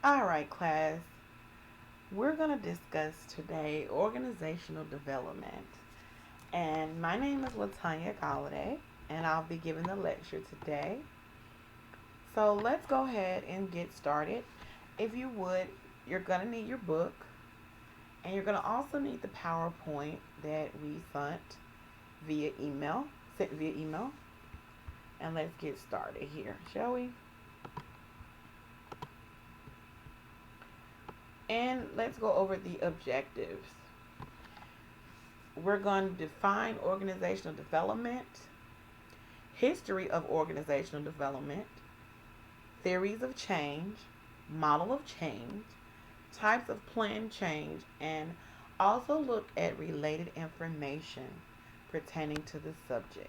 Alright, class, we're going to discuss today organizational development. And my name is Latanya Galladay, and I'll be giving the lecture today. So let's go ahead and get started. If you would, you're going to need your book, and you're going to also need the PowerPoint that we sent via email. And let's get started here, shall we? And let's go over the objectives. We're going to define organizational development, history of organizational development, theories of change, model of change, types of planned change, and also look at related information pertaining to the subject.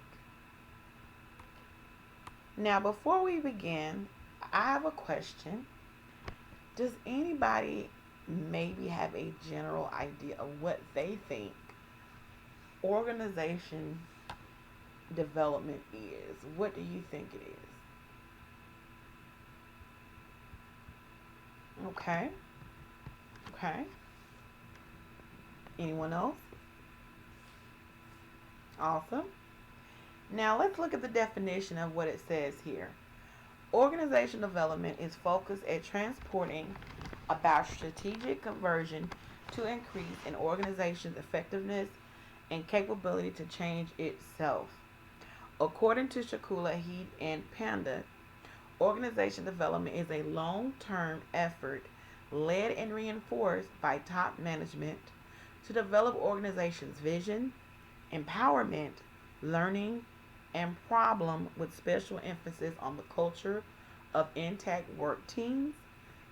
Now, before we begin, I have a question. Does anybody maybe have a general idea of what they think organization development is? What do you think it is? Okay. Okay. Anyone else? Awesome. Now let's look at the definition of what it says here. Organization development is focused at transporting about strategic conversion to increase an organization's effectiveness and capability to change itself. According to Shakula, Heat, and Panda, organization development is a long-term effort led and reinforced by top management to develop organization's vision, empowerment, learning, and problem with special emphasis on the culture of intact work teams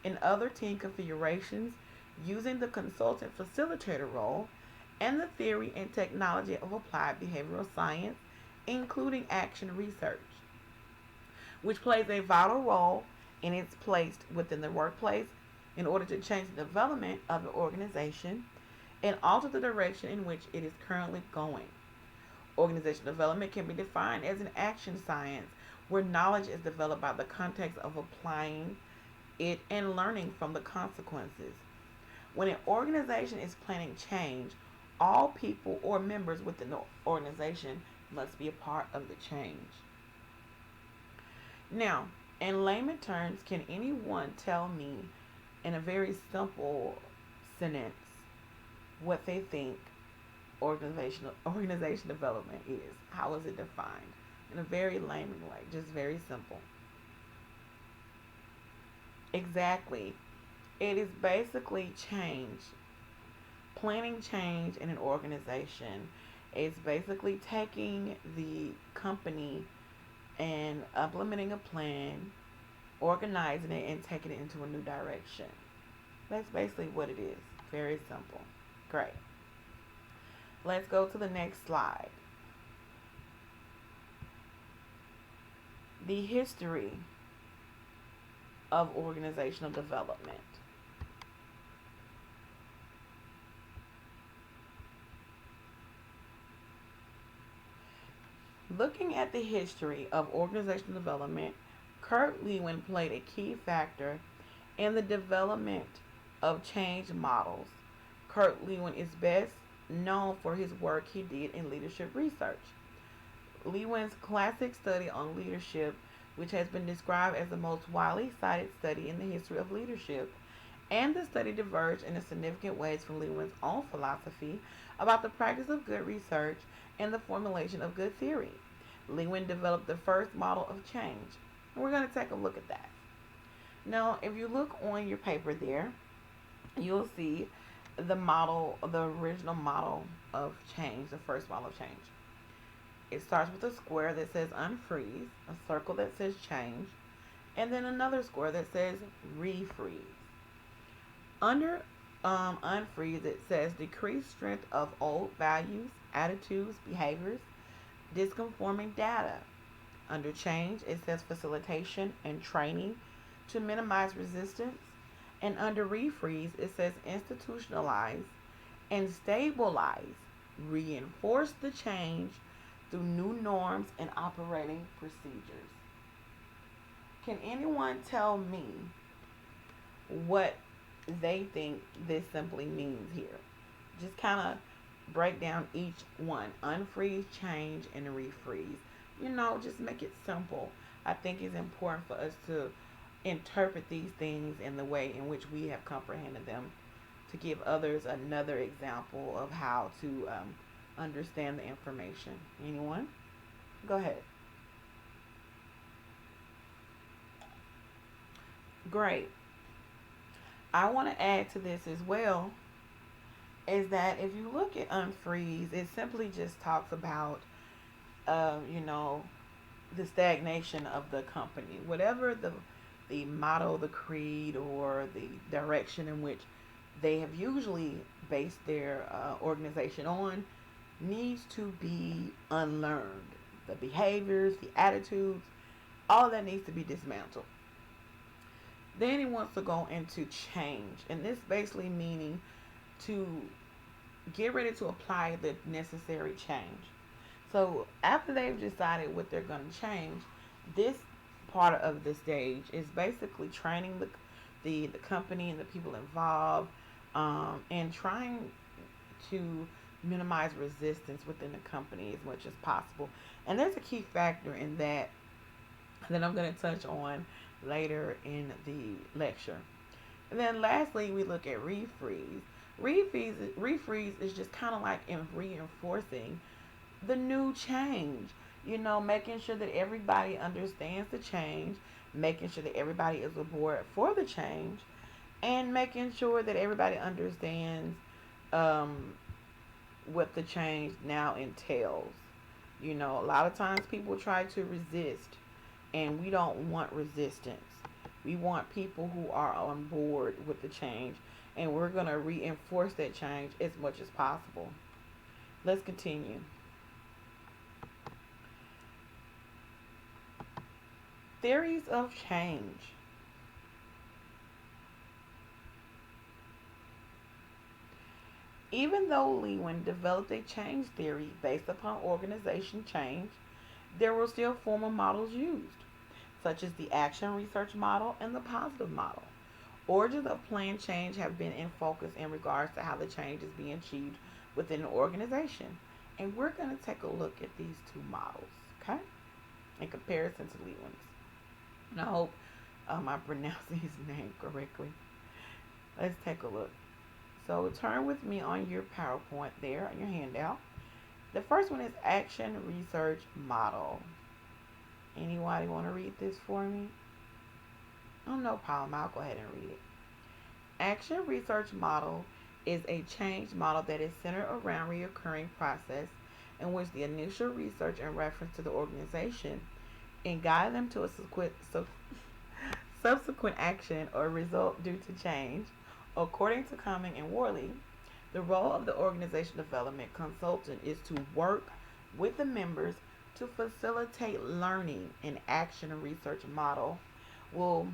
and other team configurations using the consultant facilitator role and the theory and technology of applied behavioral science, including action research, which plays a vital role in its place within the workplace in order to change the development of the organization and alter the direction in which it is currently going. Organizational development can be defined as an action science where knowledge is developed by the context of applying it and learning from the consequences. When an organization is planning change, all people or members within the organization must be a part of the change. Now, in layman terms, can anyone tell me in a very simple sentence what they think organization development is? How is it defined? In a very layman way, just very simple. Exactly. It is basically change. Planning change in an organization is basically taking the company and implementing a plan, organizing it, and taking it into a new direction. That's basically what it is. Very simple. Great. Let's go to the next slide. The history of organizational development. Looking at the history of organizational development, Kurt Lewin played a key factor in the development of change models. Kurt Lewin is best known for his work he did in leadership research. Lewin's classic study on leadership, which has been described as the most widely cited study in the history of leadership, and the study diverged in significant ways from Lewin's own philosophy about the practice of good research and the formulation of good theory. Lewin developed the first model of change, and we're going to take a look at that. Now, if you look on your paper there, you'll see the model, the original model of change, the first model of change. It starts with a square that says unfreeze, a circle that says change, and then another square that says refreeze. Under unfreeze, it says decrease strength of old values, attitudes, behaviors, disconforming data. Under change, it says facilitation and training to minimize resistance. And under refreeze, it says institutionalize and stabilize, reinforce the change through new norms and operating procedures. Can anyone tell me what they think this simply means here. Just kind of break down each one: unfreeze, change, and refreeze. Just make it simple. I think it's important for us to interpret these things in the way in which we have comprehended them, to give others another example of how to understand the information. Anyone? Go ahead. Great. I want to add to this as well is that if you look at unfreeze, it simply just talks about, you know, the stagnation of the company. Whatever the motto, the creed, or the direction in which they have usually based their organization on needs to be unlearned. The behaviors, the attitudes, all of that needs to be dismantled. Then he wants to go into change, and this basically meaning to get ready to apply the necessary change. So after they've decided what they're going to change, this part of the stage is basically training the company and the people involved, and trying to minimize resistance within the company as much as possible. And there's a key factor in that I'm going to touch on later in the lecture. And then lastly, we look at refreeze. Refreeze is just kind of like in reinforcing the new change. Making sure that everybody understands the change, making sure that everybody is aboard for the change, and making sure that everybody understands um, what the change now entails. A lot of times people try to resist, and we don't want resistance. We want people who are on board with the change, and we're going to reinforce that change as much as possible. Let's continue. Theories of change. Even though Lewin developed a change theory based upon organization change, there were still formal models used, such as the action research model and the positive model. Origins of planned change have been in focus in regards to how the change is being achieved within an organization. And we're going to take a look at these two models, okay, in comparison to Lewin's. And I hope I'm pronouncing his name correctly. Let's take a look. So turn with me on your PowerPoint there on your handout. The first one is action research model. Anybody want to read this for me? Oh, no problem. I'll go ahead and read it. Action research model is a change model that is centered around reoccurring process in which the initial research and reference to the organization and guide them to a subsequent action or result due to change. According to Cumming and Worley, the role of the organization development consultant is to work with the members to facilitate learning. An action and research model will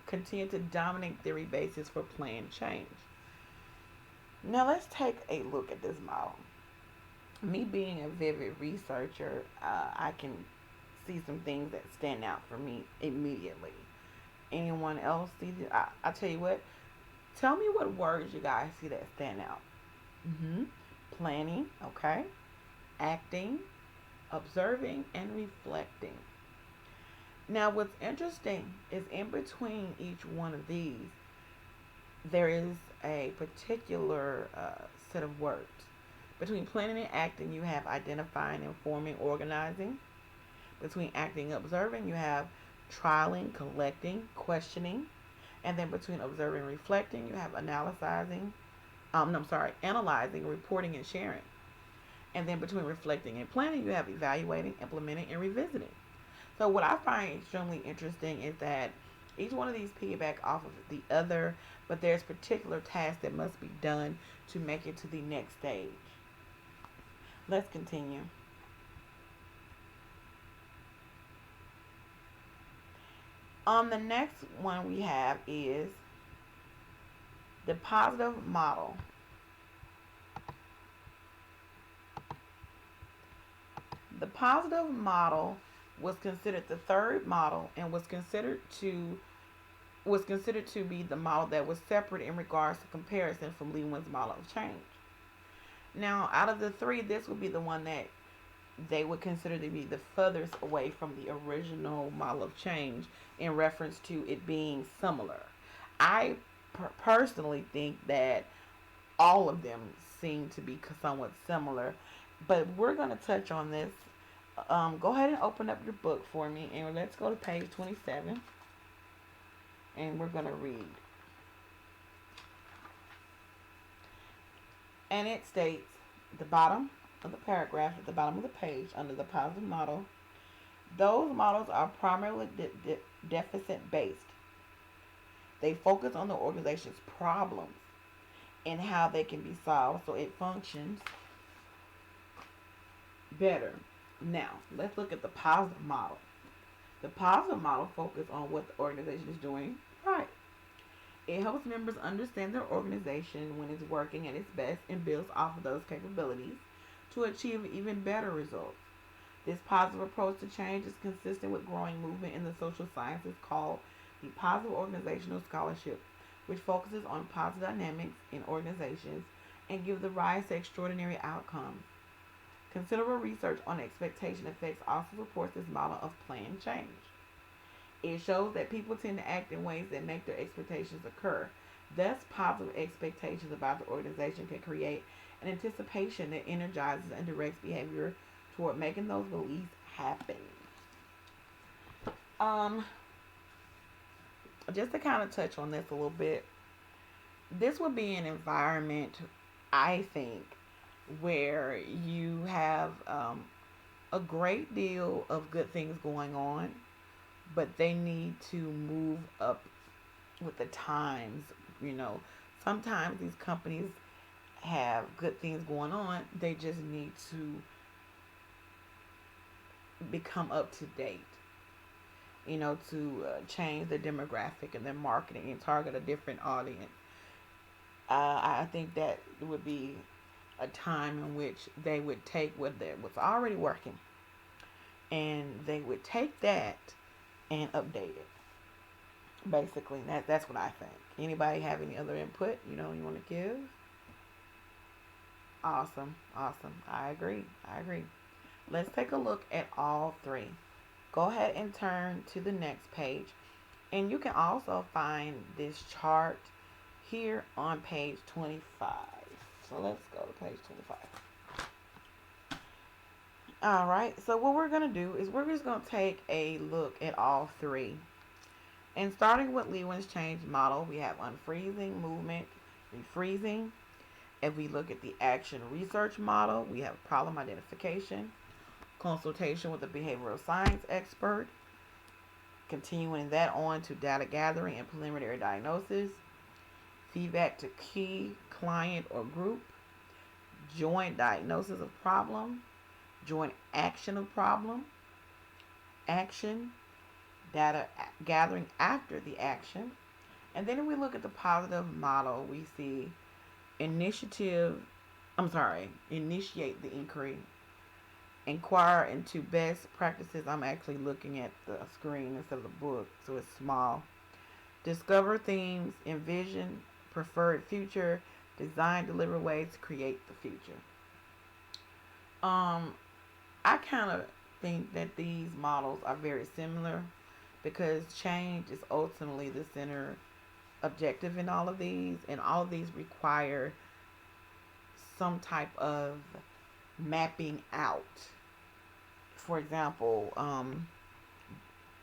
continue to dominate theory basis for planned change. Now let's take a look at this model. Me being a vivid researcher, I can see some things that stand out for me immediately. Anyone else see this? I'll tell you what. Tell me what words you guys see that stand out. Planning, okay. Acting, observing, and reflecting. Now, what's interesting is in between each one of these, there is a particular set of words. Between planning and acting, you have identifying, informing, organizing. Between acting and observing, you have trialing, collecting, questioning. And then between observing and reflecting, you have analyzing, reporting, and sharing. And then between reflecting and planning, you have evaluating, implementing, and revisiting. So what I find extremely interesting is that each one of these piggyback off of the other, but there's particular tasks that must be done to make it to the next stage. Let's continue. The next one we have is the positive model. The positive model was considered the third model and was considered to was considered to be the model that was separate in regards to comparison from Lewin's model of change. Now, out of the three, this would be the one that they would consider to be the furthest away from the original model of change in reference to it being similar. I personally think that all of them seem to be somewhat similar, but we're going to touch on this. Go ahead and open up your book for me, and let's go to page 27, and we're going to read. And it states, the bottom of the paragraph at the bottom of the page under the positive model, those models are primarily deficit based. They focus on the organization's problems and how they can be solved so it functions better. Now, let's look at the positive model. The positive model focuses on what the organization is doing right. It helps members understand their organization when it's working at its best and builds off of those capabilities to achieve even better results. This positive approach to change is consistent with growing movement in the social sciences called the Positive Organizational Scholarship, which focuses on positive dynamics in organizations and gives the rise to extraordinary outcomes. Considerable research on expectation effects also supports this model of planned change. It shows that people tend to act in ways that make their expectations occur. Thus, positive expectations about the organization can create an anticipation that energizes and directs behavior toward making those beliefs happen. Just to kind of touch on this a little bit, this would be an environment, I think, where you have a great deal of good things going on, but they need to move up with the times. Sometimes these companies have good things going on, they just need to become up to date, to change their demographic and their marketing and target a different audience. I think that would be a time in which they would take what's already working, and they would take that and update it. Basically, that's what I think. Anybody have any other input you want to give? Awesome. I agree. Let's take a look at all three. Go ahead and turn to the next page. And you can also find this chart here on page 25. So let's go to page 25. All right. So what we're going to do is we're just going to take a look at all three. And starting with Lewin's change model, we have unfreezing, movement, refreezing. If we look at the action research model, we have problem identification, consultation with a behavioral science expert, continuing that on to data gathering and preliminary diagnosis, feedback to key client or group, joint diagnosis of problem, joint action of problem, action, data gathering after the action. And then if we look at the positive model, we see initiate the inquiry, inquire into best practices. I'm actually looking at the screen instead of the book, so it's small. Discover themes, envision preferred future, design, deliver ways to create the future. I kind of think that these models are very similar because change is ultimately the center objective in all of these, and all of these require some type of mapping out. For example,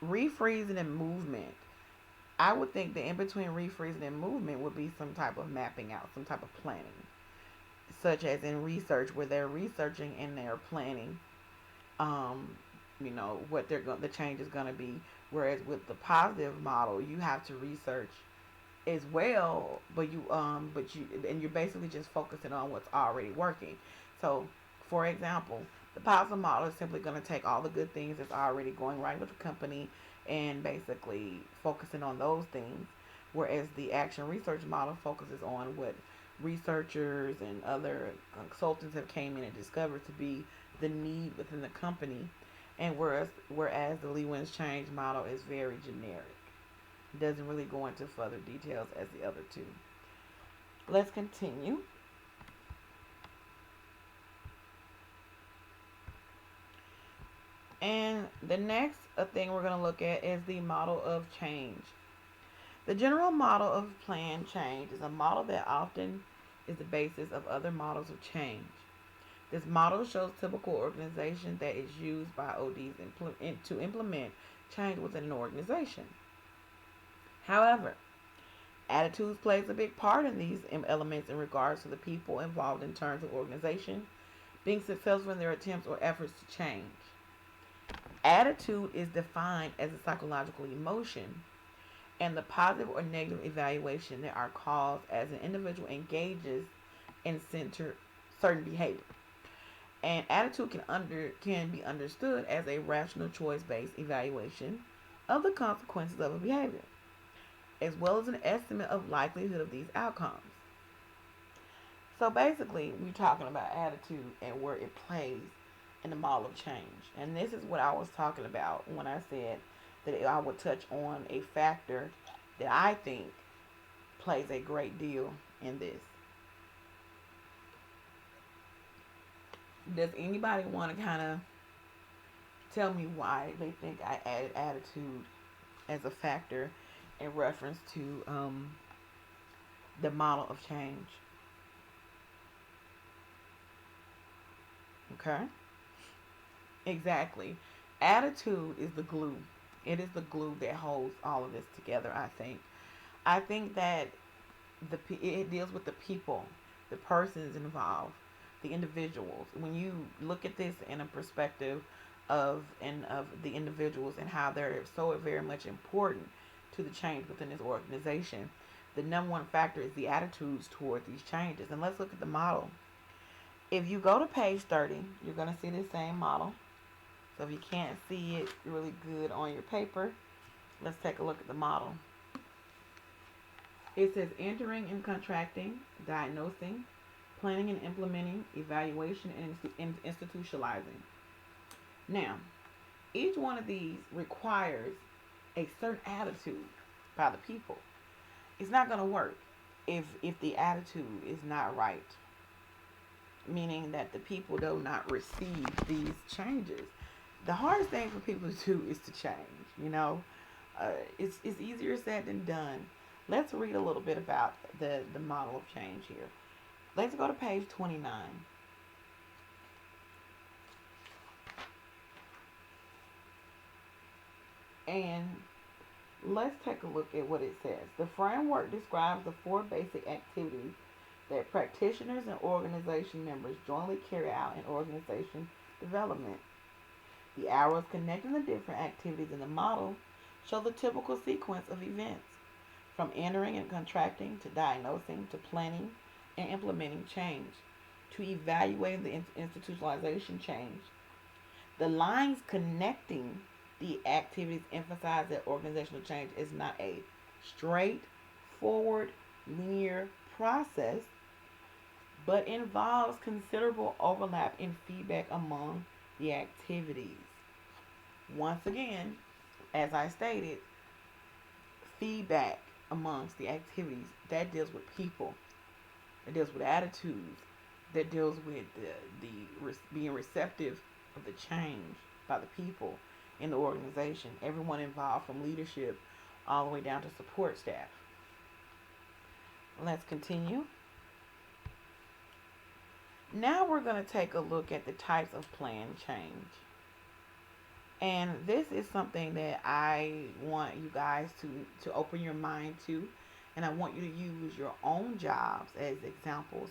refreezing and movement. I would think that in between refreezing and movement would be some type of mapping out, some type of planning, such as in research where they're researching and they're planning, what the change is going to be. Whereas with the positive model, you have to research as well, but you're basically just focusing on what's already working. So, for example, the positive model is simply going to take all the good things that's already going right with the company and basically focusing on those things, whereas the action research model focuses on what researchers and other consultants have came in and discovered to be the need within the company, and whereas the Lewin's change model is very generic. It doesn't really go into further details as the other two. Let's continue. And the next thing we're going to look at is the model of change. The general model of planned change is a model that often is the basis of other models of change. This model shows typical organization that is used by ODs to implement change within an organization. However, attitudes plays a big part in these elements in regards to the people involved in terms of organization being successful in their attempts or efforts to change. Attitude is defined as a psychological emotion and the positive or negative evaluation that are caused as an individual engages in certain behavior. And attitude can be understood as a rational choice-based evaluation of the consequences of a behavior, as well as an estimate of likelihood of these outcomes. So basically, we're talking about attitude and where it plays in the model of change. And this is what I was talking about when I said that I would touch on a factor that I think plays a great deal in this. Does anybody want to kind of tell me why they think I added attitude as a factor in reference to the model of change? Okay. Exactly. Attitude is the glue. It is the glue that holds all of this together, I think. I think that it deals with the people, the persons involved, the individuals. When you look at this in a perspective of the individuals and how they're so very much important to the change within this organization, the number one factor is the attitudes toward these changes. And let's look at the model. If you go to page 30, you're going to see the same model. So if you can't see it really good on your paper, let's take a look at the model. It says entering and contracting, diagnosing, planning and implementing, evaluation, and institutionalizing. Now, each one of these requires a certain attitude by the people. It's not going to work if the attitude is not right, meaning that the people do not receive these changes. The hardest thing for people to do is to change. It's easier said than done. Let's read a little bit about the model of change here. Let's go to page 29. And let's take a look at what it says. The framework describes the 4 basic activities that practitioners and organization members jointly carry out in organization development. The arrows connecting the different activities in the model show the typical sequence of events, from entering and contracting to diagnosing to planning and implementing change to evaluating the institutionalization change. The lines connecting the activities emphasize that organizational change is not a straightforward, linear process, but involves considerable overlap in feedback among the activities. Once again, as I stated, feedback amongst the activities that deals with people, that deals with attitudes, that deals with the being receptive of the change by the people in the organization, everyone involved from leadership all the way down to support staff. Let's continue. Now we're going to take a look at the types of planned change. And this is something that I want you guys to open your mind to. And I want you to use your own jobs as examples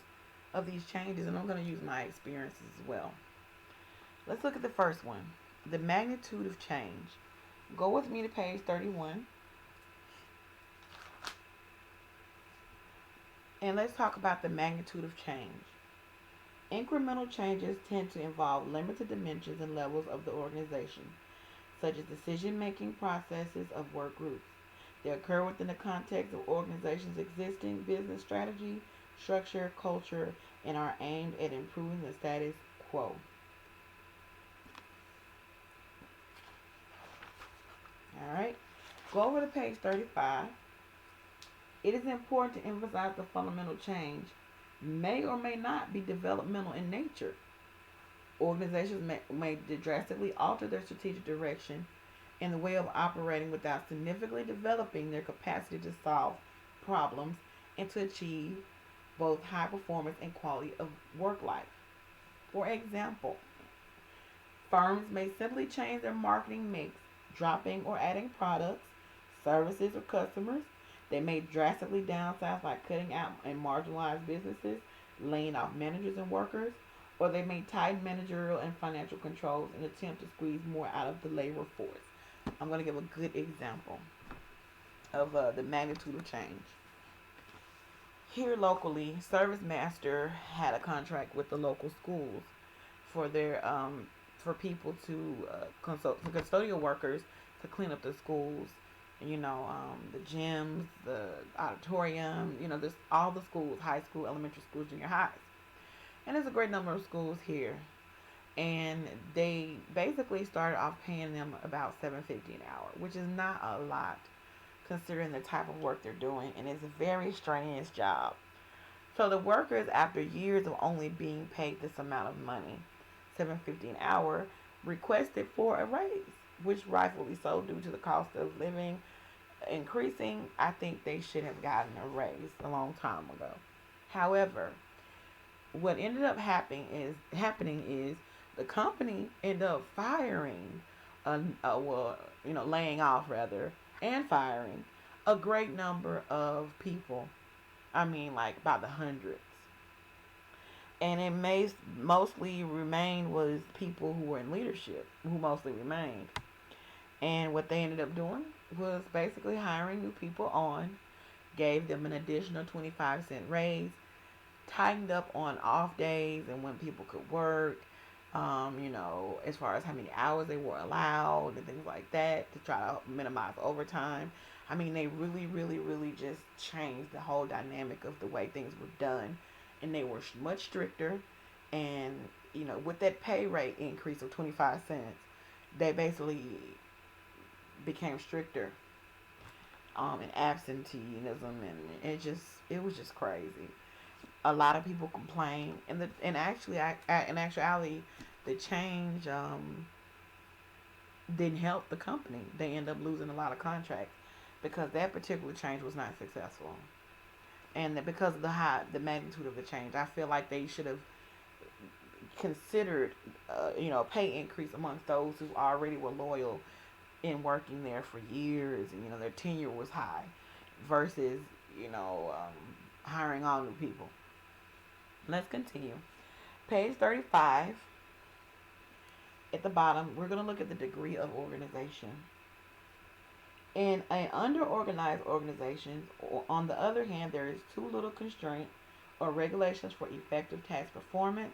of these changes. And I'm going to use my experiences as well. Let's look at the first one. The magnitude of change. Go with me to page 31. And let's talk about the magnitude of change. Incremental changes tend to involve limited dimensions and levels of the organization, such as decision-making processes of work groups. They occur within the context of organization's existing business strategy, structure, culture, and are aimed at improving the status quo. All right. Go over to page 35. It is important to emphasize the fundamental change may or may not be developmental in nature. Organizations may drastically alter their strategic direction and the way of operating without significantly developing their capacity to solve problems and to achieve both high performance and quality of work life. For example, firms may simply change their marketing mix, dropping or adding products, services, or customers. They may drastically downsize, like cutting out and marginalized businesses, laying off managers and workers, or they may tighten managerial and financial controls and attempt to squeeze more out of the labor force. I'm going to give a good example of the magnitude of change. Here locally, Service Master had a contract with the local schools for their for people to consult for custodial workers to clean up the schools. The gyms, the auditorium. This all the schools, high school, elementary schools, junior highs, and there's a great number of schools here. And they basically started off paying them about $7.50 an hour, which is not a lot considering the type of work they're doing, and it's a very strenuous job. So the workers, after years of only being paid this amount of money, $7.50 an hour, requested for a raise, which rightfully so, due to the cost of living increasing. I think they should have gotten a raise a long time ago. However, what ended up happening is the company ended up firing, laying off rather, and firing a great number of people. I mean, like by the hundreds. And it mostly remained was people who were in leadership who mostly remained. And what they ended up doing was basically hiring new people on, gave them an additional 25-cent raise, tightened up on off days and when people could work, as far as how many hours they were allowed and things like that to try to minimize overtime. I mean, they really, really, really just changed the whole dynamic of the way things were done. And they were much stricter. And, with that pay rate increase of 25 cents, they basically became stricter in absenteeism. And it was just crazy. A lot of people complain, and actually, in actuality, the change didn't help the company. They end up losing a lot of contracts because that particular change was not successful, and that because of the magnitude of the change, I feel like they should have considered, pay increase amongst those who already were loyal in working there for years, and their tenure was high, versus hiring all new people. Let's continue. Page 35. At the bottom, we're going to look at the degree of organization. In an under-organized organization, on the other hand, there is too little constraint or regulations for effective task performance.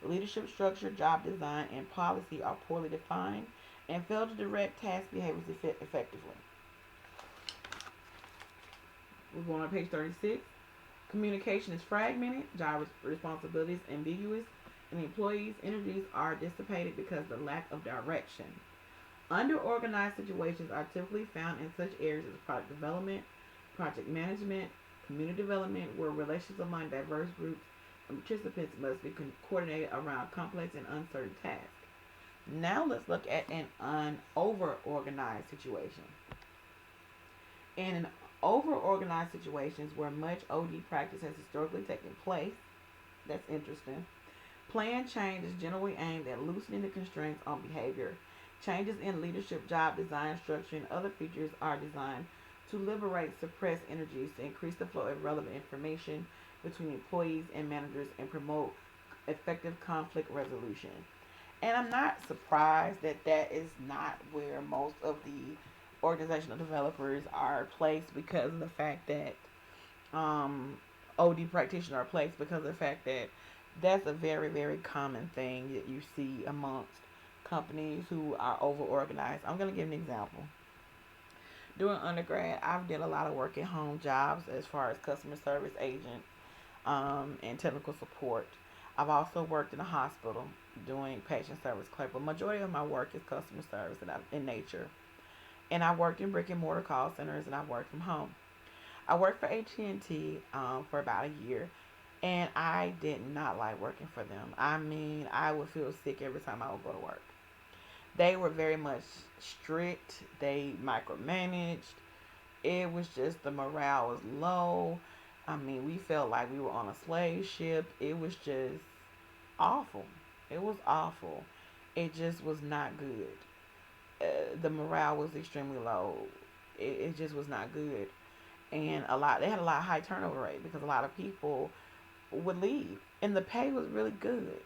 Leadership structure, job design, and policy are poorly defined and fail to direct task behaviors effectively. We're going on page 36. Communication is fragmented, job responsibilities ambiguous, and employees' energies are dissipated because of the lack of direction. Under-organized situations are typically found in such areas as product development, project management, community development, where relations among diverse groups and participants must be coordinated around complex and uncertain tasks. Now let's look at an over-organized situation. In an over-organized situations where much OD practice has historically taken place, that's interesting. Planned change is generally aimed at loosening the constraints on behavior. Changes in leadership, job design, structure, and other features are designed to liberate suppressed energies, to increase the flow of relevant information between employees and managers, and promote effective conflict resolution. And I'm not surprised that that is not where most of the organizational developers are placed, because of the fact that OD practitioners are placed because of the fact that that's a very, very common thing that you see amongst companies who are over organized. I'm going to give an example. During undergrad, I've did a lot of work at home jobs as far as customer service agent and technical support. I've also worked in a hospital doing patient service clerk, but majority of my work is customer service in nature. And I worked in brick and mortar call centers, and I worked from home. I worked for AT&T for about a year, and I did not like working for them. I mean, I would feel sick every time I would go to work. They were very much strict. They micromanaged. It was just the morale was low. I mean, we felt like we were on a slave ship. It was just awful. It was awful. It just was not good. The morale was extremely low. It just was not good. And they had a lot of high turnover rate because a lot of people would leave. And the pay was really good,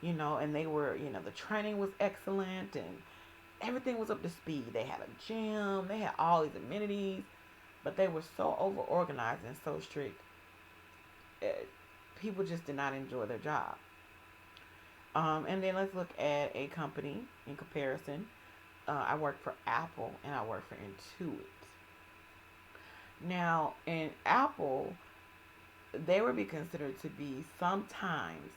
and they were, the training was excellent and everything was up to speed. They had a gym, they had all these amenities, but they were so over organized and so strict. Uh, People just did not enjoy their job. And then let's look at a company in comparison. I work for Apple and I work for Intuit. Now, in Apple, they would be considered to be sometimes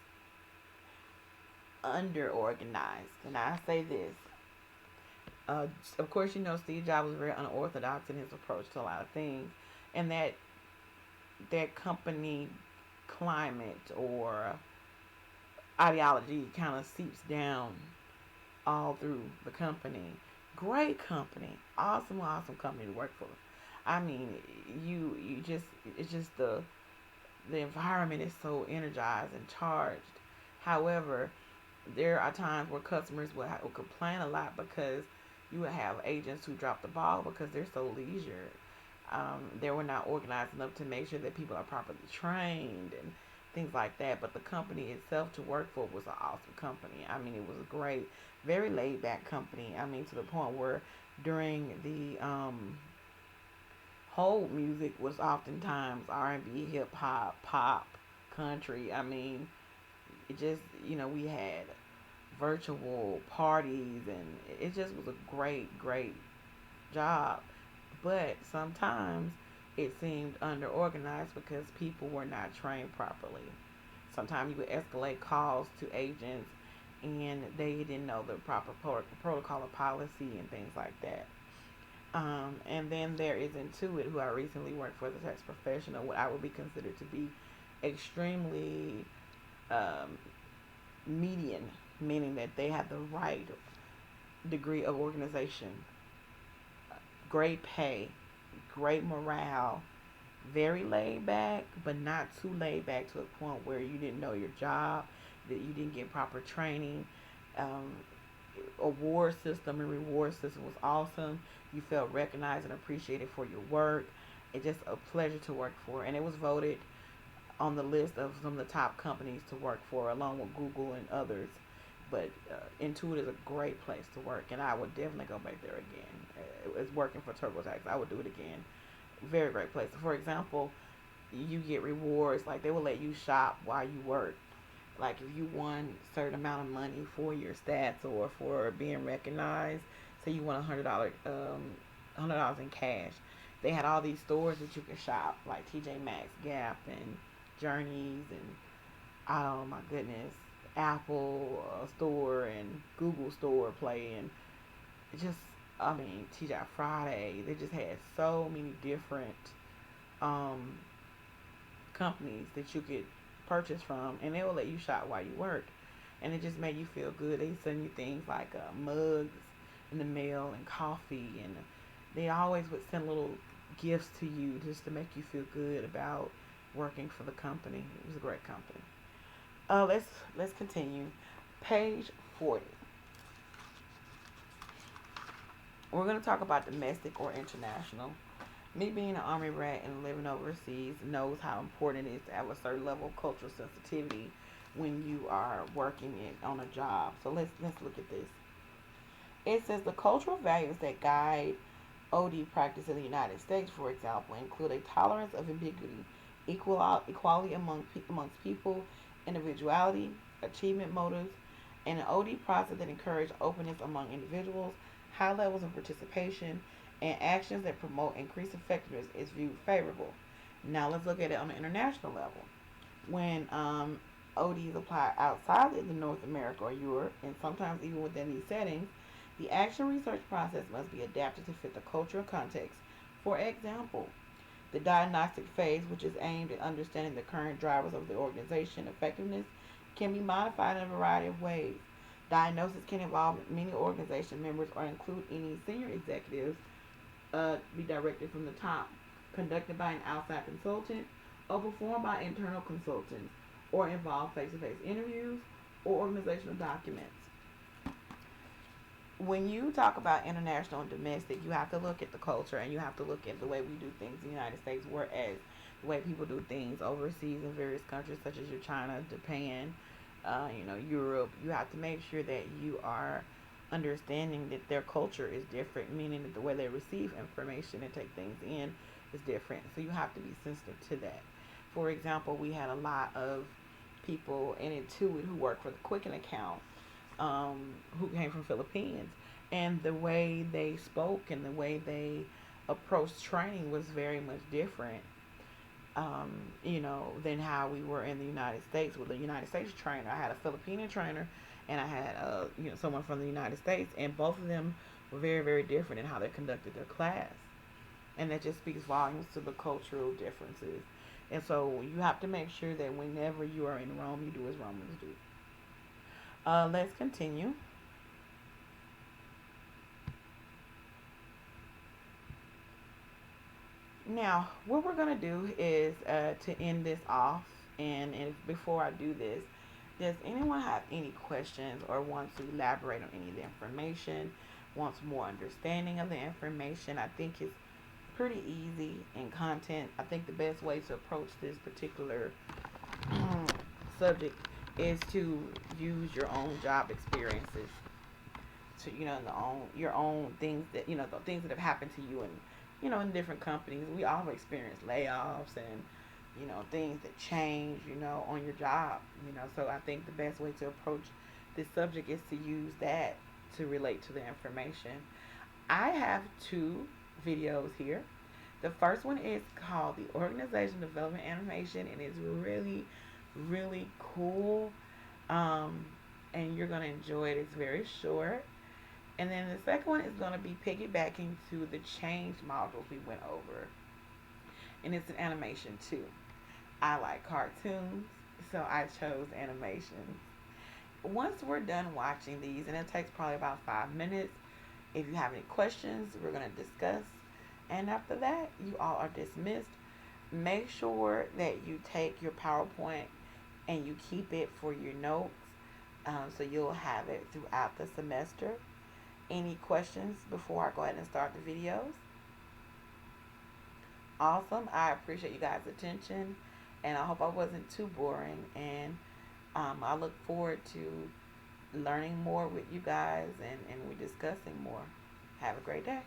under organized. And I say this. Of course, Steve Jobs was very unorthodox in his approach to a lot of things, and that company climate or ideology kind of seeps down all through the company. Great company, awesome company to work for. I mean, you just it's just the environment is so energized and charged. However, there are times where customers will complain a lot because you would have agents who drop the ball because they're so leisure. They were not organized enough to make sure that people are properly trained and things like that. But the company itself to work for was an awesome company. I mean, it was a great, very laid back company. I mean, to the point where during the hold music was oftentimes R&B, hip hop, pop, country. I mean, it just, we had virtual parties, and it just was a great job. But sometimes it seemed underorganized because people were not trained properly. Sometimes you would escalate calls to agents and they didn't know the proper protocol or policy and things like that. And then there is Intuit, who I recently worked for as a tax professional, what I would be considered to be extremely um, median, meaning that they have the right degree of organization, great pay, great morale, very laid back, but not too laid back to the point where you didn't know your job, that you didn't get proper training. Um, Award system and reward system was awesome. You felt recognized and appreciated for your work. It's just a pleasure to work for, and it was voted on the list of some of the top companies to work for, along with Google and others. But Intuit is a great place to work, and I would definitely go back there again. It's working for TurboTax. I would do it again. Very great place. For example, you get rewards, like they will let you shop while you work. Like if you won a certain amount of money for your stats or for being recognized, say you won $100 in cash. They had all these stores that you could shop, like TJ Maxx, Gap, and Journeys, and oh my goodness, Apple store and Google store play, and it just, I mean, TJ Friday. They just had so many different um, companies that you could purchase from, and they will let you shop while you work, and it just made you feel good. They send you things like mugs in the mail and coffee, and they always would send little gifts to you just to make you feel good about working for the company. It was a great company. Let's continue. Page 40. We're going to talk about domestic or international. Me being an army rat and living overseas knows how important it is to have a certain level of cultural sensitivity when you are working on a job. So let's look at this. It says the cultural values that guide OD practice in the United States, for example, include a tolerance of ambiguity, equality amongst people, individuality, achievement motives, and an OD process that encourages openness among individuals, high levels of participation, and actions that promote increased effectiveness is viewed favorable. Now let's look at it on an international level. When OD is applied outside of North America or Europe, and sometimes even within these settings, The action research process must be adapted to fit the cultural context. For example, the diagnostic phase, which is aimed at understanding the current drivers of the organization effectiveness, can be modified in a variety of ways. Diagnosis can involve many organization members or include any senior executives, be directed from the top, conducted by an outside consultant, or performed by internal consultants, or involve face to face interviews or organizational documents. When you talk about international and domestic, you have to look at the culture and you have to look at the way we do things in the United States, whereas the way people do things overseas in various countries, such as your China, Japan, Europe, you have to make sure that you are understanding that their culture is different, meaning that the way they receive information and take things in is different. So you have to be sensitive to that. For example, we had a lot of people in Intuit who worked for the Quicken account, who came from Philippines, and the way they spoke and the way they approached training was very much different, than how we were in the United States. With the United States trainer, I had a Filipino trainer, and I had someone from the United States, and both of them were very, very different in how they conducted their class, and that just speaks volumes to the cultural differences. And so you have to make sure that whenever you are in Rome, you do as Romans do. Let's continue. Now, what we're going to do is to end this off. And before I do this, does anyone have any questions or wants to elaborate on any of the information, wants more understanding of the information? I think it's pretty easy in content. I think the best way to approach this particular subject is to use your own job experiences, to your own things that the things that have happened to you, and in different companies we all have experienced layoffs and things that change on your job. So I think the best way to approach this subject is to use that to relate to the information. I have two videos here. The first one is called the Organization Development Animation, and it's really, really cool. And you're going to enjoy it. It's very short. And then the second one is going to be piggybacking to the change modules we went over. And it's an animation too. I like cartoons, so I chose animation. Once we're done watching these, and it takes probably about 5 minutes, if you have any questions, we're going to discuss. And after that, you all are dismissed. Make sure that you take your PowerPoint and you keep it for your notes, so you'll have it throughout the semester. Any questions before I go ahead and start the videos? Awesome. I appreciate you guys' attention, and I hope I wasn't too boring. And I look forward to learning more with you guys, and we discussing more. Have a great day.